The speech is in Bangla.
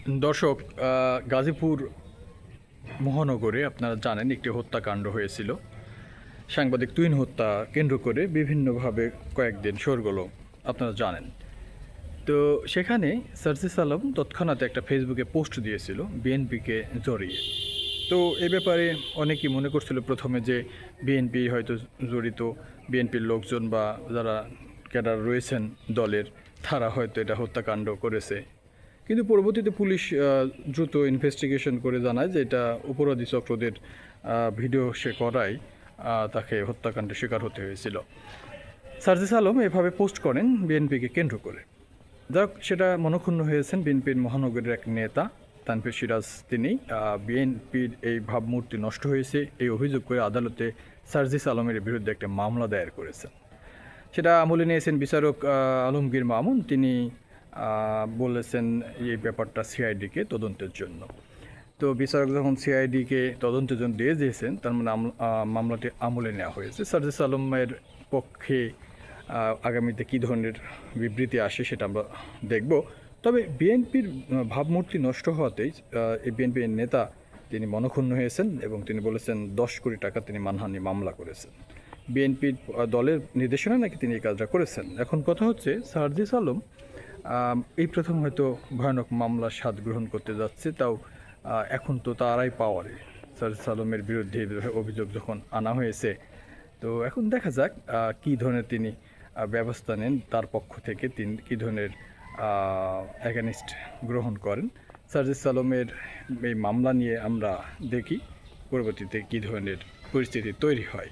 দর্শক, গাজীপুর মহানগরে আপনারা জানেন একটি হত্যাকাণ্ড হয়েছিল। সাংবাদিক তুহিন হত্যা কেন্দ্র করে বিভিন্নভাবে কয়েকদিন শোরগোল আপনারা জানেন। তো সেখানে সার্জিস আলম তৎক্ষণাৎ একটা ফেসবুকে পোস্ট দিয়েছিল বিএনপিকে জড়িয়ে। তো এ ব্যাপারে অনেকেই মনে করছিল প্রথমে যে বিএনপি হয়তো জড়িত, বিএনপির লোকজন বা যারা ক্যাডার রয়েছেন দলের, তারা হয়তো এটা হত্যাকাণ্ড করেছে। কিন্তু পরবর্তীতে পুলিশ দ্রুত ইনভেস্টিগেশন করে জানায় যে এটা অপরাধী চক্রদের ভিডিও সে করায় তাকে হত্যাকাণ্ডের শিকার হতে হয়েছিল। সার্জিস আলম এভাবে পোস্ট করেন বিএনপিকে কেন্দ্র করে। যাক, সেটা মনক্ষুণ্ণ হয়েছেন বিএনপির মহানগরের এক নেতা তানভীর সিরাজ। তিনি বিএনপির এই ভাবমূর্তি নষ্ট হয়েছে এই অভিযোগ করে আদালতে সার্জিস আলমের বিরুদ্ধে একটা মামলা দায়ের করেছেন। সেটা আমলে নিয়েছেন বিচারক আলমগীর মামুন। তিনি বলেছেন এই ব্যাপারটা সিআইডিকে তদন্তের জন্য। তো বিচারক যখন সিআইডিকে তদন্তের জন্য দিয়ে দিয়েছেন, তার মানে মামলাটি আমলে নেওয়া হয়েছে। সার্জিস আলমের পক্ষে আগামীতে কী ধরনের বিবৃতি আসে সেটা আমরা দেখব। তবে বিএনপির ভাবমূর্তি নষ্ট হওয়াতেই এই বিএনপির নেতা তিনি মনক্ষুণ্ণ হয়েছেন এবং তিনি বলেছেন 10 কোটি টাকা তিনি মানহানি মামলা করেছেন। বিএনপির দলের নির্দেশনা নাকি তিনি এই কাজটা করেছেন। এখন কথা হচ্ছে সার্জিস আলম এই প্রথম হয়তো ভয়ানক মামলার স্বাদ গ্রহণ করতে যাচ্ছে, তাও এখন তো তারাই পাওয়ারে। সার্জিস আলমের বিরুদ্ধে অভিযোগ যখন আনা হয়েছে, তো এখন দেখা যাক কী ধরনের তিনি ব্যবস্থা নেন, তার পক্ষ থেকে তিনি কী ধরনের অ্যাগেনিস্ট গ্রহণ করেন। সার্জিস আলমের এই মামলা নিয়ে আমরা দেখি পরবর্তীতে কী ধরনের পরিস্থিতি তৈরি হয়।